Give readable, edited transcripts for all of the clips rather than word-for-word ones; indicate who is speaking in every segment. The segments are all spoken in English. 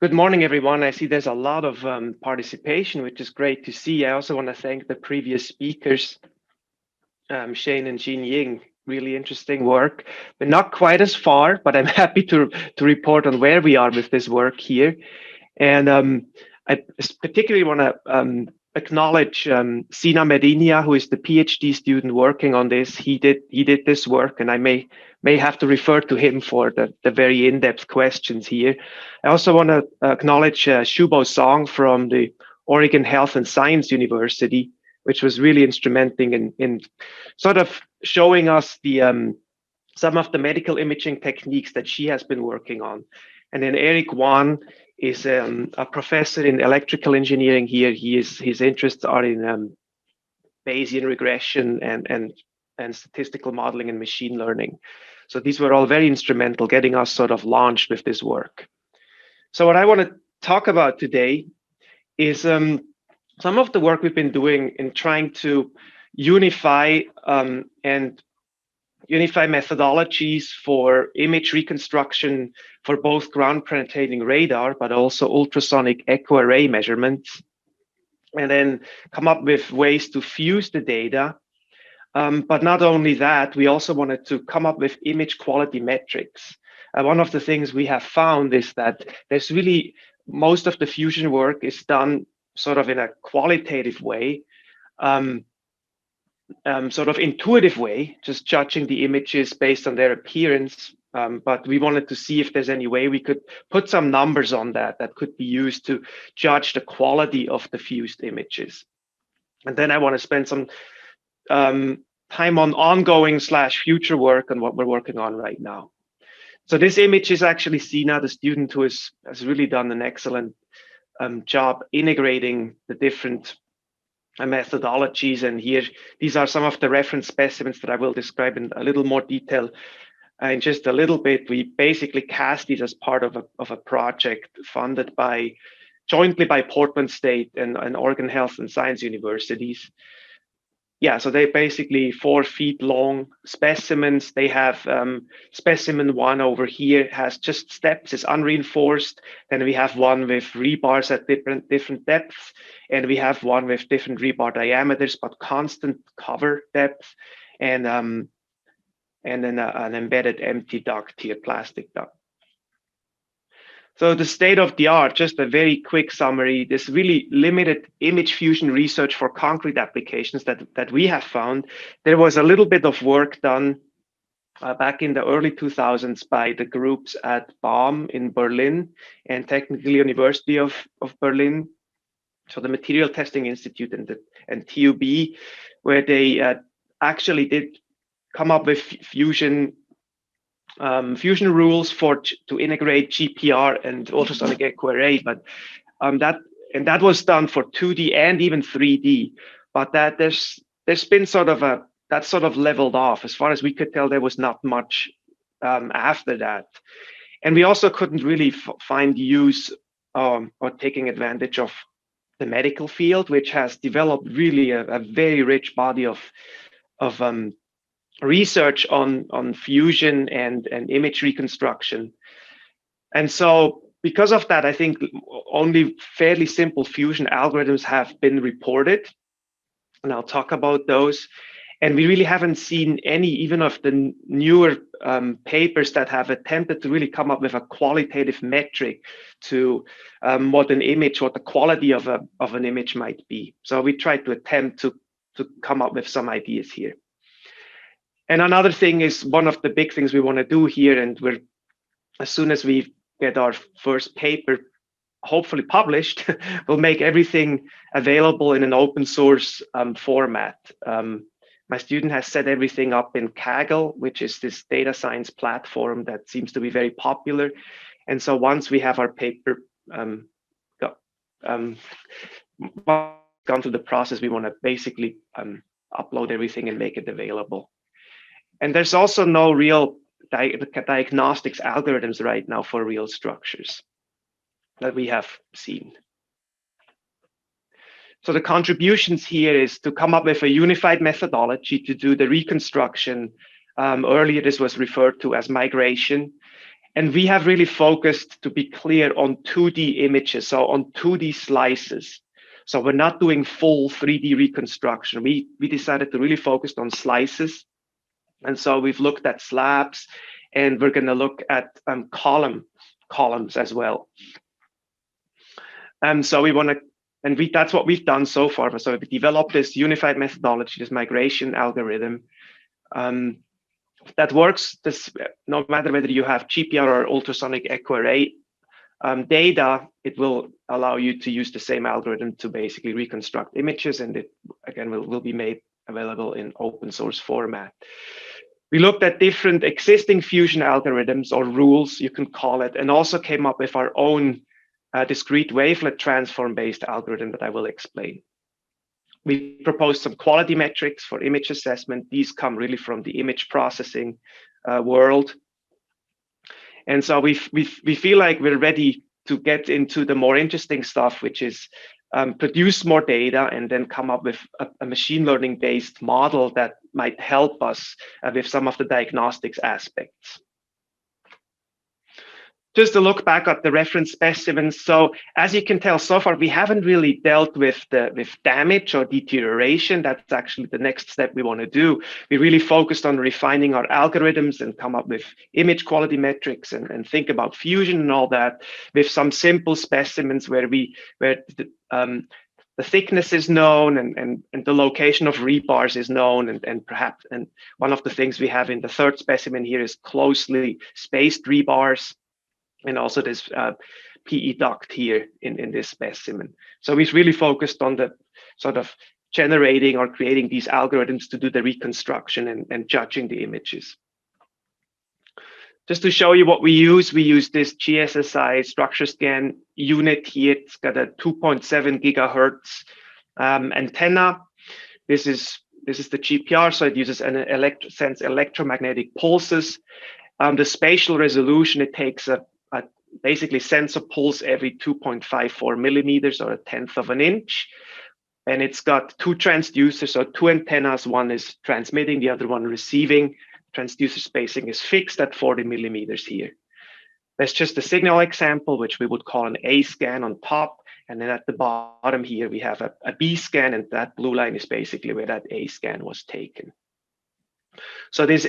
Speaker 1: Good morning, everyone. I see there's a lot of participation, which is great to see. I also want to thank the previous speakers, Shane and Jean Ying. Really interesting work, but not quite as far, but I'm happy to report on where we are with this work here. And I particularly want to acknowledge Sina Medinia, who is the PhD student working on this. He did this work, and I may have to refer to him for the very in-depth questions here. I also want to acknowledge Shubo Song from the Oregon Health and Science University, which was really instrumental in sort of showing us the some of the medical imaging techniques that she has been working on. And then Eric Wan is a professor in electrical engineering here. His interests are in Bayesian regression and statistical modeling and machine learning. So these were all very instrumental getting us sort of launched with this work. So what I want to talk about today is some of the work we've been doing in trying to unify methodologies for image reconstruction for both ground penetrating radar, but also ultrasonic echo array measurements, and then come up with ways to fuse the data. But not only that, we also wanted to come up with image quality metrics. One of the things we have found is that there's really most of the fusion work is done sort of in a qualitative way, sort of intuitive way, just judging the images based on their appearance. But we wanted to see if there's any way we could put some numbers on that could be used to judge the quality of the fused images. And then I want to spend some time on ongoing / future work on what we're working on right now. So this image is actually Sina, the student who has really done an excellent job integrating the different methodologies. And here, these are some of the reference specimens that I will describe in a little more detail in just a little bit. We basically cast these as part of a project funded jointly by Portland State and Oregon Health and Science Universities. Yeah, so they're basically 4 feet long specimens. They have specimen 1 over here has just steps, it's unreinforced. Then we have one with rebars at different depths, and we have one with different rebar diameters but constant cover depth, and then an embedded empty duct here, plastic duct. So the state of the art, just a very quick summary, this really limited image fusion research for concrete applications that we have found. There was a little bit of work done back in the early 2000s by the groups at BAM in Berlin and Technical University of Berlin, so the Material Testing Institute and TUB, where they actually did come up with fusion rules to integrate GPR and ultrasonic echo array, but that was done for 2D and even 3D. But that there's been that sort of leveled off. As far as we could tell, there was not much after that, and we also couldn't really find use or taking advantage of the medical field, which has developed really a very rich body of research on fusion and image reconstruction. And so because of that, I think only fairly simple fusion algorithms have been reported, and I'll talk about those. And we really haven't seen any, even of the newer papers that have attempted to really come up with a qualitative metric to what the quality of an image might be. So we tried to attempt to come up with some ideas here. And another thing is, one of the big things we want to do here, and as soon as we get our first paper hopefully published, we'll make everything available in an open source format. My student has set everything up in Kaggle, which is this data science platform that seems to be very popular. And so once we have our paper gone through the process, we want to basically upload everything and make it available. And there's also no real diagnostics algorithms right now for real structures that we have seen. So the contributions here is to come up with a unified methodology to do the reconstruction. Earlier, this was referred to as migration. And we have really focused, to be clear, on 2D images, so on 2D slices. So we're not doing full 3D reconstruction. We decided to really focus on slices. And so we've looked at slabs, and we're going to look at columns as well. So we want to, and that's what we've done so far. So we developed this unified methodology, this migration algorithm that works. This, no matter whether you have GPR or ultrasonic echo array data, it will allow you to use the same algorithm to basically reconstruct images, and it again will be made available in open source format. We looked at different existing fusion algorithms, or rules you can call it, and also came up with our own discrete wavelet transform-based algorithm that I will explain. We proposed some quality metrics for image assessment. These come really from the image processing world. And so we feel like we're ready to get into the more interesting stuff, which is produce more data and then come up with a machine learning based model that might help us with some of the diagnostics aspects. Just to look back at the reference specimens. So as you can tell, so far we haven't really dealt with damage or deterioration. That's actually the next step we want to do. We really focused on refining our algorithms and come up with image quality metrics and think about fusion and all that with some simple specimens where the thickness is known and the location of rebars is known, and one of the things we have in the third specimen here is closely spaced rebars. And also this PE duct here in this specimen. So we've really focused on the sort of generating or creating these algorithms to do the reconstruction and judging the images. Just to show you what we use this GSSI structure scan unit here. It's got a 2.7 gigahertz antenna. This is the GPR, so it uses an sense electromagnetic pulses. The spatial resolution, it takes basically sends a pulse every 2.54 millimeters, or 1/10 of an inch. And it's got two transducers, so two antennas. One is transmitting, the other one receiving. Transducer spacing is fixed at 40 millimeters here. That's just a signal example, which we would call an A scan on top. And then at the bottom here, we have a B scan, and that blue line is basically where that A scan was taken. So this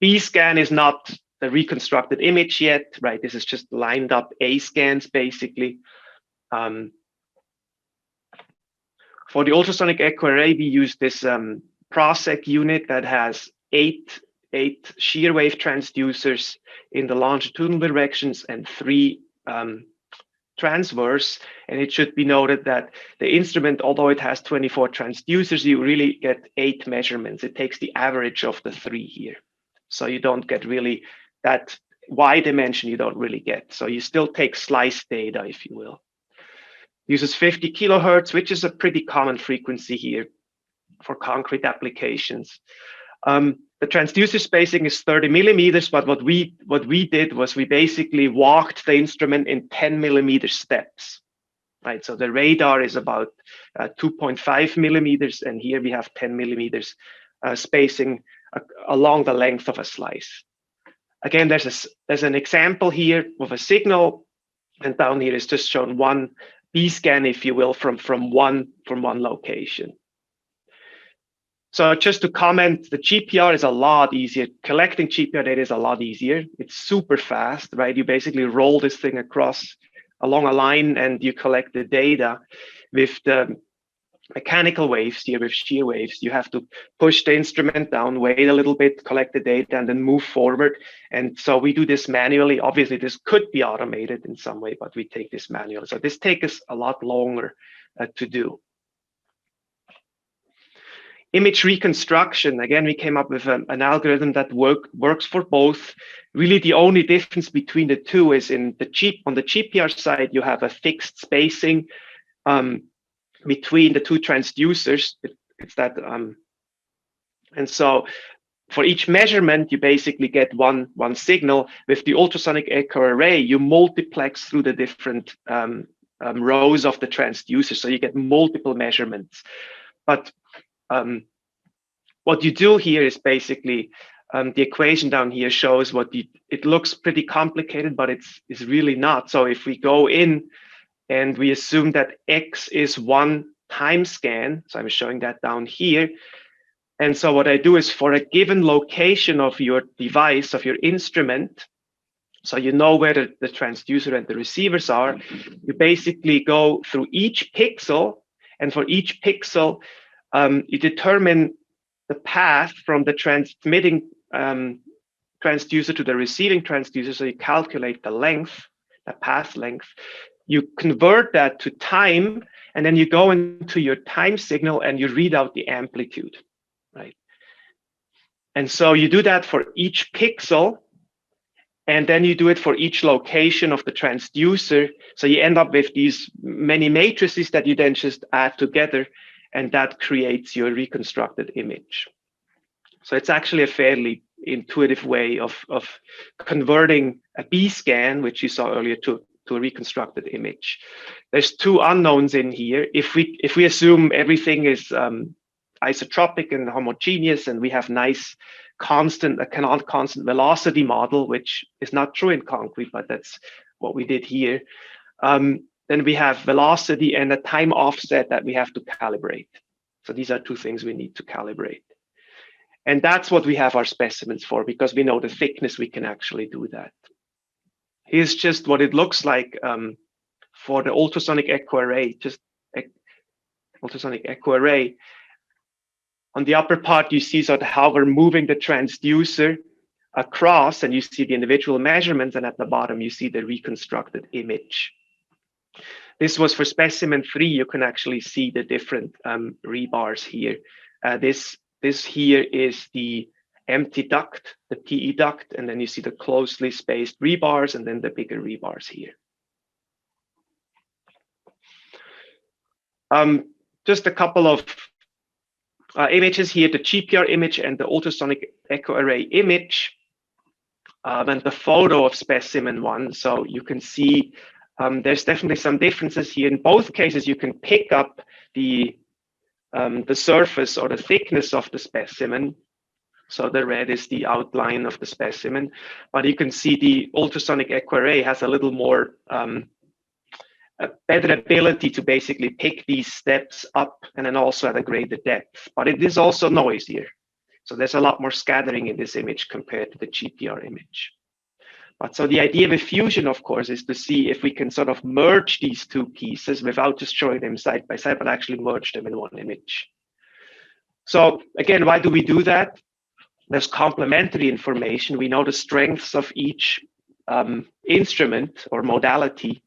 Speaker 1: B scan is not the reconstructed image yet, right? This is just lined up A scans, basically. For the ultrasonic echo array, we use this PROSEC unit that has eight shear wave transducers in the longitudinal directions and 3 transverse. And it should be noted that the instrument, although it has 24 transducers, you really get 8 measurements. It takes the average of the 3 here. So you don't get really that Y dimension, you don't really get. So you still take slice data, if you will. Uses 50 kilohertz, which is a pretty common frequency here for concrete applications. The transducer spacing is 30 millimeters, but what we did was we basically walked the instrument in 10 millimeter steps, right? So the radar is about 2.5 millimeters, and here we have 10 millimeters spacing along the length of a slice. Again, there's an example here of a signal, and down here is just shown one B scan, if you will, from one location. So just to comment, the GPR is a lot easier. Collecting GPR data is a lot easier. It's super fast, right? You basically roll this thing along a line and you collect the data. With the mechanical waves here, with shear waves, you have to push the instrument down, wait a little bit, collect the data, and then move forward. And so we do this manually. Obviously, this could be automated in some way, but we take this manually. So this takes us a lot longer to do. Image reconstruction, again, we came up with an algorithm that works for both. Really, the only difference between the two is on the GPR side, you have a fixed spacing between the two transducers. It's that, and so for each measurement, you basically get one signal. With the ultrasonic echo array, you multiplex through the different rows of the transducer, so you get multiple measurements. But what you do here is basically the equation down here shows it looks pretty complicated, but it's really not. So if we go in and we assume that X is one time scan, so I'm showing that down here. And so what I do is for a given location of your device, of your instrument, so you know where the transducer and the receivers are, you basically go through each pixel, and for each pixel, you determine the path from the transmitting transducer to the receiving transducer. So you calculate the length, the path length. You convert that to time, and then you go into your time signal and you read out the amplitude, right? And so you do that for each pixel, and then you do it for each location of the transducer. So you end up with these many matrices that you then just add together, and that creates your reconstructed image. So it's actually a fairly intuitive way of converting a B scan, which you saw earlier, to a reconstructed image. There's two unknowns in here. If we assume everything is isotropic and homogeneous, and we have nice constant velocity model, which is not true in concrete, but that's what we did here. Then we have velocity and a time offset that we have to calibrate. So these are two things we need to calibrate. And that's what we have our specimens for, because we know the thickness, we can actually do that. Here's just what it looks like for the ultrasonic echo array, ultrasonic echo array. On the upper part, you see sort of how we're moving the transducer across, and you see the individual measurements, and at the bottom, you see the reconstructed image. This was for specimen 3. You can actually see the different rebars here. This here is the empty duct, the PE duct, and then you see the closely spaced rebars, and then the bigger rebars here. Just a couple of images here, the GPR image and the ultrasonic echo array image, and the photo of specimen 1. So you can see there's definitely some differences here. In both cases, you can pick up the surface or the thickness of the specimen. So the red is the outline of the specimen, but you can see the ultrasonic echo array has a little more a better ability to basically pick these steps up, and then also at a greater depth, but it is also noisier. So there's a lot more scattering in this image compared to the GPR image. But so the idea with fusion, of course, is to see if we can sort of merge these two pieces without just showing them side by side, but actually merge them in one image. So again, why do we do that? There's complementary information. We know the strengths of each instrument or modality.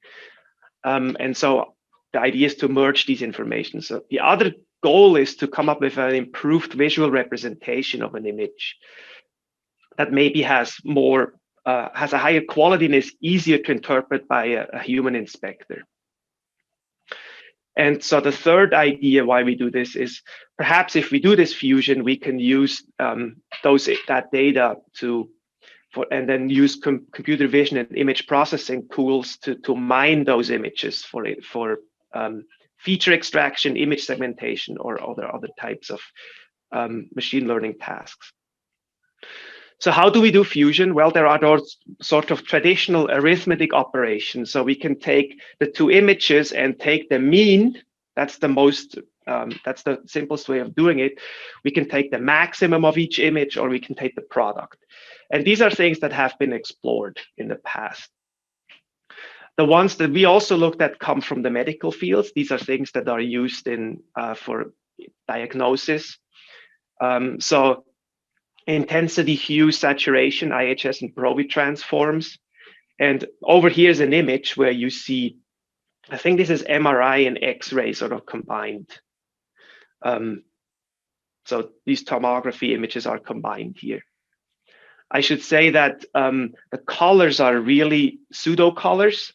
Speaker 1: And so the idea is to merge these information. So the other goal is to come up with an improved visual representation of an image that maybe has more, has a higher quality and is easier to interpret by a human inspector. And so the third idea why we do this is perhaps if we do this fusion, we can use that data and then use computer vision and image processing tools to mine those images for feature extraction, image segmentation, or other types of machine learning tasks. So how do we do fusion? Well, there are those sort of traditional arithmetic operations. So we can take the two images and take the mean. That's the simplest way of doing it. We can take the maximum of each image, or we can take the product. And these are things that have been explored in the past. The ones that we also looked at come from the medical fields. These are things that are used for diagnosis. So intensity, hue, saturation, IHS and Broby transforms. And over here is an image where you see, I think this is MRI and X-ray sort of combined. So these tomography images are combined here. I should say that the colors are really pseudo colors.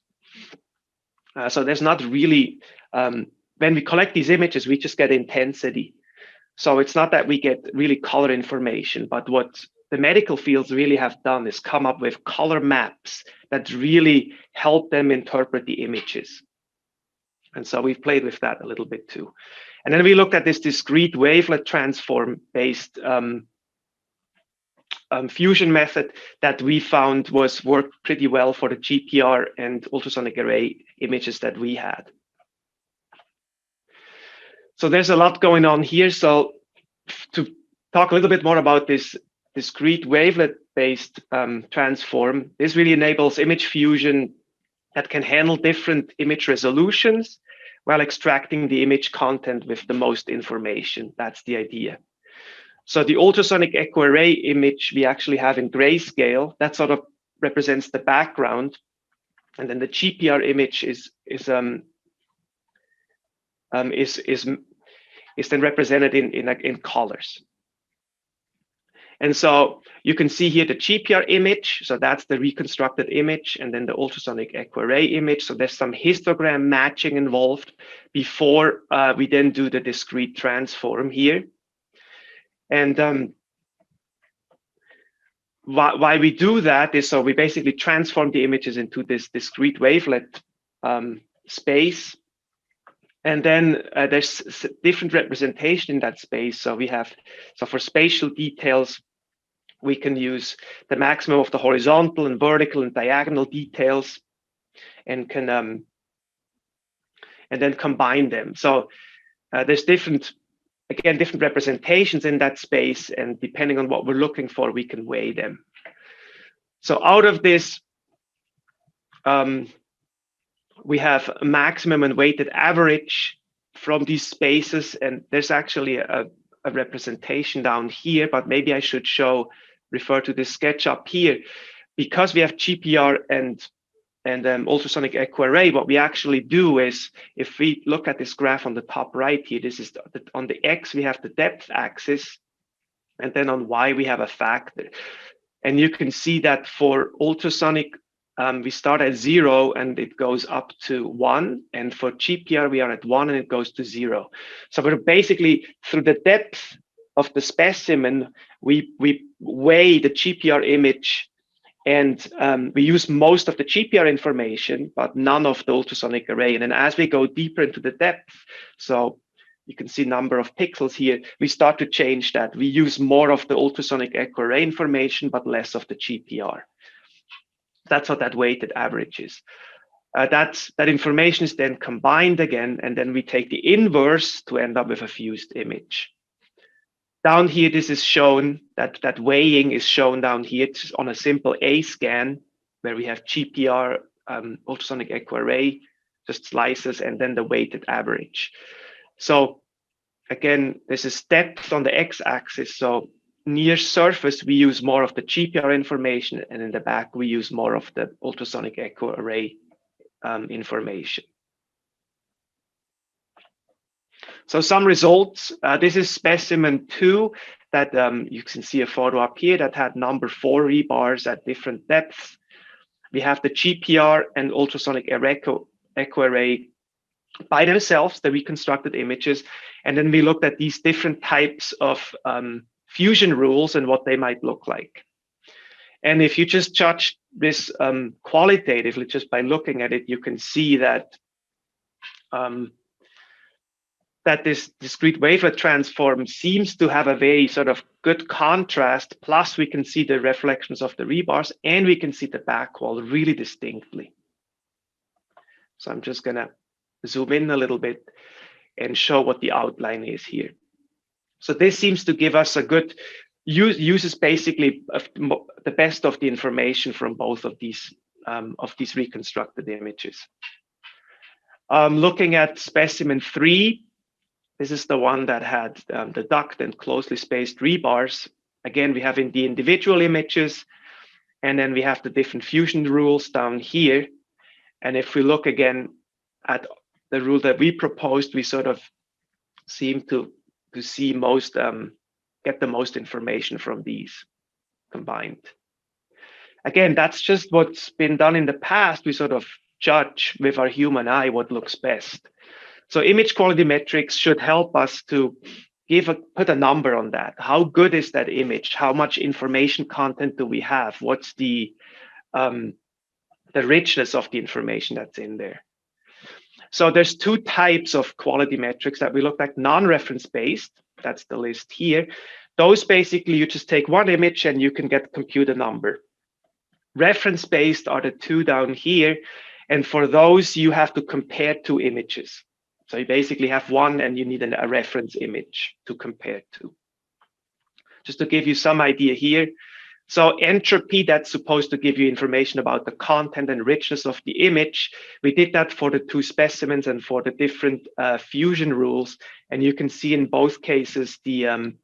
Speaker 1: So there's not really, when we collect these images, we just get intensity. So it's not that we get really color information, but what the medical fields really have done is come up with color maps that really help them interpret the images. And so we've played with that a little bit too. And then we looked at this discrete wavelet transform based fusion method that we found worked pretty well for the GPR and ultrasonic array images that we had. So there's a lot going on here. So to talk a little bit more about this discrete wavelet-based transform, this really enables image fusion that can handle different image resolutions while extracting the image content with the most information. That's the idea. So the ultrasonic echo array image we actually have in grayscale, that sort of represents the background. And then the GPR image is then represented in colors. And so you can see here the GPR image. So that's the reconstructed image, and then the ultrasonic echo array image. So there's some histogram matching involved before we then do the discrete transform here. And why we do that is so we basically transform the images into this discrete wavelet space. And then there's different representation in that space. So for spatial details, we can use the maximum of the horizontal and vertical and diagonal details, and can and then combine them. So there's different representations in that space, and depending on what we're looking for, we can weigh them. So out of this, we have a maximum and weighted average from these spaces, and there's actually a representation down here, but maybe I should refer to this sketch up here. Because we have GPR and ultrasonic echo array, what we actually do is, if we look at this graph on the top right here, this is on the X, we have the depth axis, and then on Y, we have a factor. And you can see that for ultrasonic, we start at 0 and it goes up to 1. And for GPR, we are at 1 and it goes to 0. So we're basically, through the depth of the specimen, we weigh the GPR image, and we use most of the GPR information, but none of the ultrasonic array. And then as we go deeper into the depth, so you can see number of pixels here, we start to change that. We use more of the ultrasonic echo array information, but less of the GPR. That's what that weighted average is. That information is then combined again, and then we take the inverse to end up with a fused image. Down here, this is shown, that weighing is shown down here. It's on a simple A scan where we have GPR, ultrasonic echo array, just slices, and then the weighted average. So again, this is depth on the X-axis. So near surface, we use more of the GPR information, and in the back, we use more of the ultrasonic echo array information. So some results, this is specimen 2 that you can see a photo up here that had number 4 rebars at different depths. We have the GPR and ultrasonic echo array by themselves, the reconstructed images. And then we looked at these different types of fusion rules and what they might look like. And if you just judge this qualitatively, just by looking at it, you can see that that this discrete wavelet transform seems to have a very sort of good contrast. Plus, we can see the reflections of the rebars, and we can see the back wall really distinctly. So I'm just going to zoom in a little bit and show what the outline is here. So this seems to give us a good uses basically the best of the information from both of these reconstructed images. Looking at specimen 3, this is the one that had the duct and closely spaced rebars. Again, we have in the individual images, and then we have the different fusion rules down here. And if we look again at the rule that we proposed, we sort of seem to see get the most information from these combined. Again, that's just what's been done in the past. We sort of judge with our human eye what looks best. So image quality metrics should help us to put a number on that. How good is that image? How much information content do we have? What's the richness of the information that's in there? So there's 2 types of quality metrics that we looked at: non-reference based. That's the list here. Those basically, you just take one image and you can get compute a number. Reference-based are the two down here. And for those, you have to compare two images. So you basically have one and you need a reference image to compare to. Just to give you some idea here. So entropy, that's supposed to give you information about the content and richness of the image. We did that for the two specimens and for the different fusion rules. And you can see in both cases, the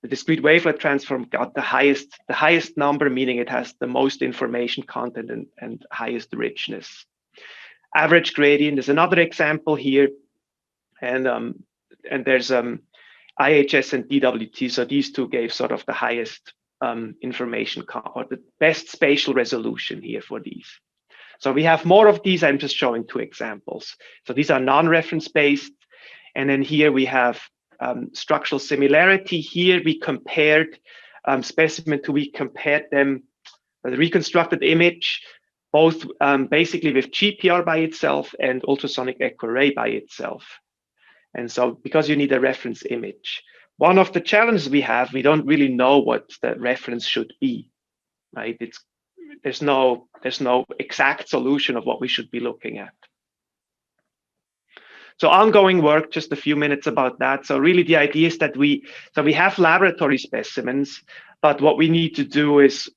Speaker 1: discrete wavelet transform got the highest number, meaning it has the most information content and highest richness. Average gradient is another example here. And there's IHS and DWT. So these two gave sort of the highest information or the best spatial resolution here for these. So we have more of these. I'm just showing two examples. So these are non-reference based. And then here we have structural similarity. Here we compared specimen to, we compared them, the reconstructed image, both basically with GPR by itself and ultrasonic echo ray by itself. And so because you need a reference image, one of the challenges we have, we don't really know what the reference should be, right? There's no exact solution of what we should be looking at. So ongoing work, just a few minutes about that. So really the idea is that we have laboratory specimens, but what we need to do is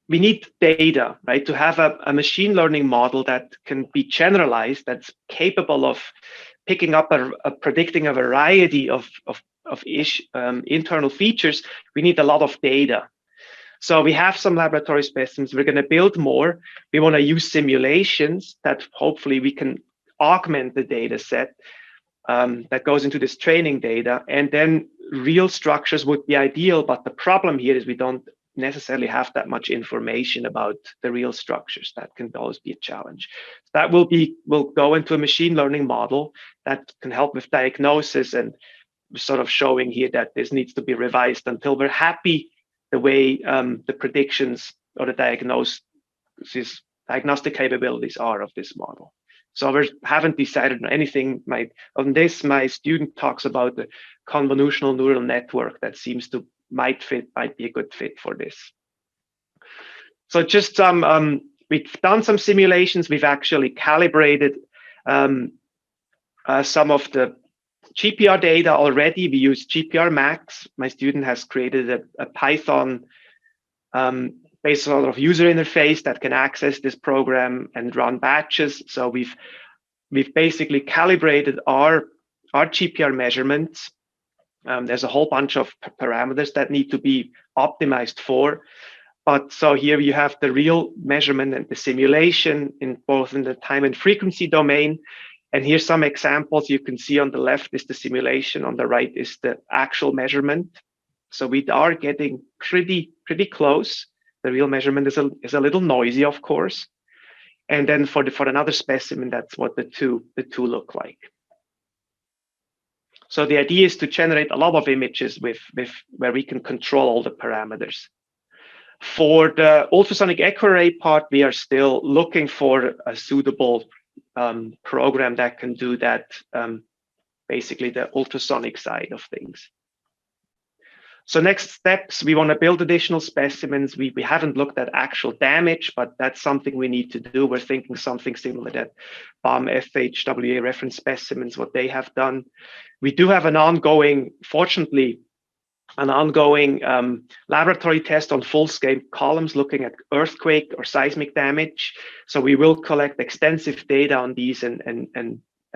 Speaker 1: we need data, right? To have a machine learning model that can be generalized, that's capable of picking up predicting a variety of internal features. We need a lot of data. So we have some laboratory specimens. We're going to build more. We want to use simulations that hopefully we can augment the data set that goes into this training data. And then real structures would be ideal. But the problem here is we don't necessarily have that much information about the real structures. That can always be a challenge. That will go into a machine learning model that can help with diagnosis, and sort of showing here that this needs to be revised until we're happy the way the predictions or the diagnostic capabilities are of this model. So we haven't decided on anything. On this, my student talks about the convolutional neural network that seems to might be a good fit for this. So just we've done some simulations. We've actually calibrated some of the GPR data already. We use GPR Max. My student has created a Python based sort of user interface that can access this program and run batches. So we've basically calibrated our GPR measurements. There's a whole bunch of parameters that need to be optimized for. But so here you have the real measurement and the simulation in both in the time and frequency domain. And here's some examples. You can see on the left is the simulation, on the right is the actual measurement. So we are getting pretty close. The real measurement is a little noisy, of course. And then for another specimen, that's what the two look like. So the idea is to generate a lot of images with where we can control all the parameters. For the ultrasonic echo ray part, we are still looking for a suitable program that can do that, basically the ultrasonic side of things. So next steps, we want to build additional specimens. We haven't looked at actual damage, but that's something we need to do. We're thinking something similar that BAM FHWA reference specimens, what they have done. We do have fortunately, an ongoing laboratory test on full-scale columns looking at earthquake or seismic damage. So we will collect extensive data on these and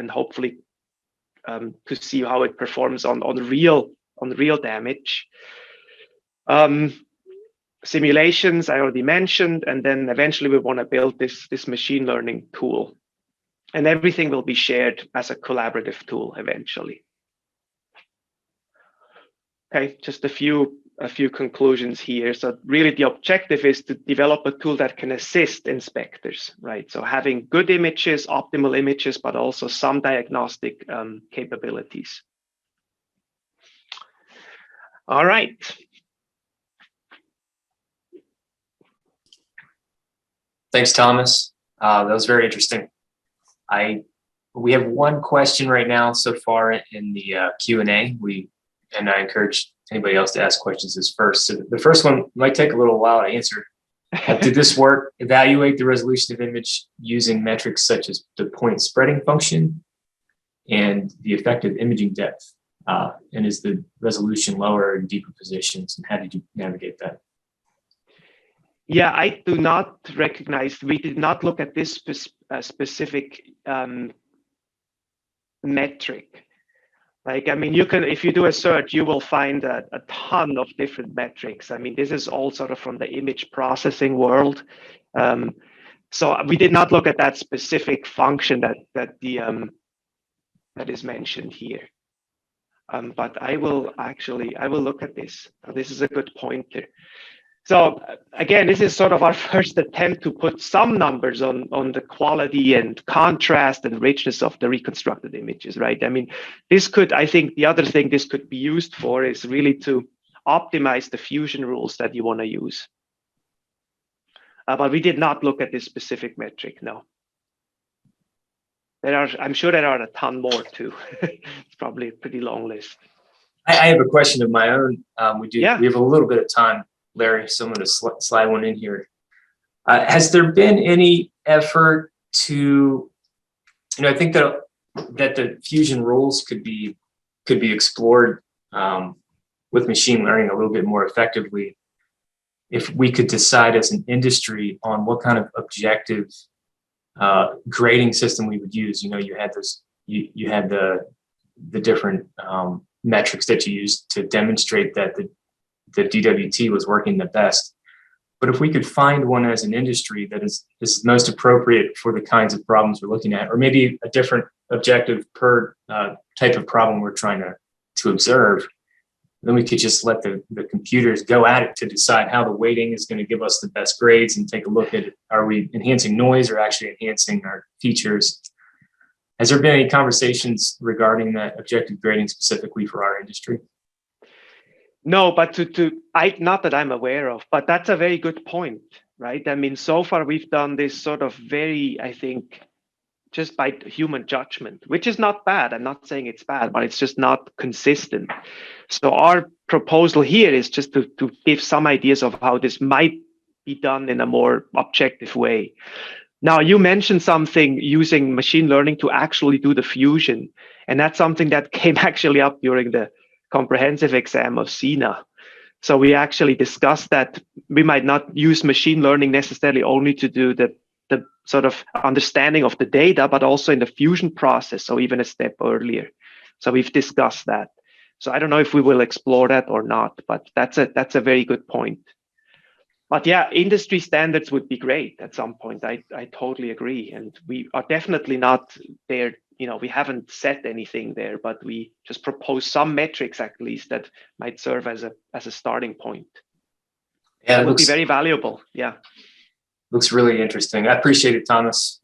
Speaker 1: hopefully to see how it performs on real damage. Simulations I already mentioned, and then eventually we want to build this machine learning tool, and everything will be shared as a collaborative tool eventually. Okay, just a few conclusions here. So really the objective is to develop a tool that can assist inspectors, right? So having good images, optimal images, but also some diagnostic capabilities. All right.
Speaker 2: Thanks, Thomas. That was very interesting. I We have one question right now so far in the Q&A. And I encourage anybody else to ask questions as first. So the first one might take a little while to answer. Did this work evaluate the resolution of image using metrics such as the point spreading function and the effective imaging depth? And is the resolution lower in deeper positions? And how did you navigate that?
Speaker 1: Yeah, I do not recognize, we did not look at this specific metric. Like, I mean, you can, if you do a search, you will find a ton of different metrics. I mean, this is all sort of from the image processing world. So we did not look at that specific function that is mentioned here. But I will look at this. This is a good pointer. So again, this is sort of our first attempt to put some numbers on the quality and contrast and richness of the reconstructed images, right? I mean, this could, I think the other thing this could be used for is really to optimize the fusion rules that you want to use. But we did not look at this specific metric, no. I'm sure there are a ton more too. It's probably a pretty long list.
Speaker 2: I have a question of my own. We have a little bit of time, Larry, so I'm going to slide one in here. Has there been any effort to, I think that the fusion rules could be explored with machine learning a little bit more effectively if we could decide as an industry on what kind of objective grading system we would use. You had this, you had the different metrics that you used to demonstrate that the DWT was working the best. But if we could find one as an industry that is most appropriate for the kinds of problems we're looking at, or maybe a different objective per type of problem we're trying to observe, then we could just let the computers go at it to decide how the weighting is going to give us the best grades and take a look at it. Are we enhancing noise or actually enhancing our features? Has there been any conversations regarding that objective grading specifically for our industry?
Speaker 1: No, but not that I'm aware of, but that's a very good point, right? I mean, so far we've done this sort of very, I think, just by human judgment, which is not bad. I'm not saying it's bad, but it's just not consistent. So our proposal here is just to give some ideas of how this might be done in a more objective way. Now, you mentioned something using machine learning to actually do the fusion, and that's something that came actually up during the comprehensive exam of SINA. So we actually discussed that we might not use machine learning necessarily only to do the sort of understanding of the data, but also in the fusion process, so even a step earlier. So we've discussed that. So I don't know if we will explore that or not, but that's a very good point. But yeah, industry standards would be great at some point. I totally agree. And we are definitely not there. We haven't set anything there, but we just propose some metrics at least that might serve as a starting point. Yeah, that would be very valuable. Yeah.
Speaker 2: Looks really interesting. I appreciate it, Thomas.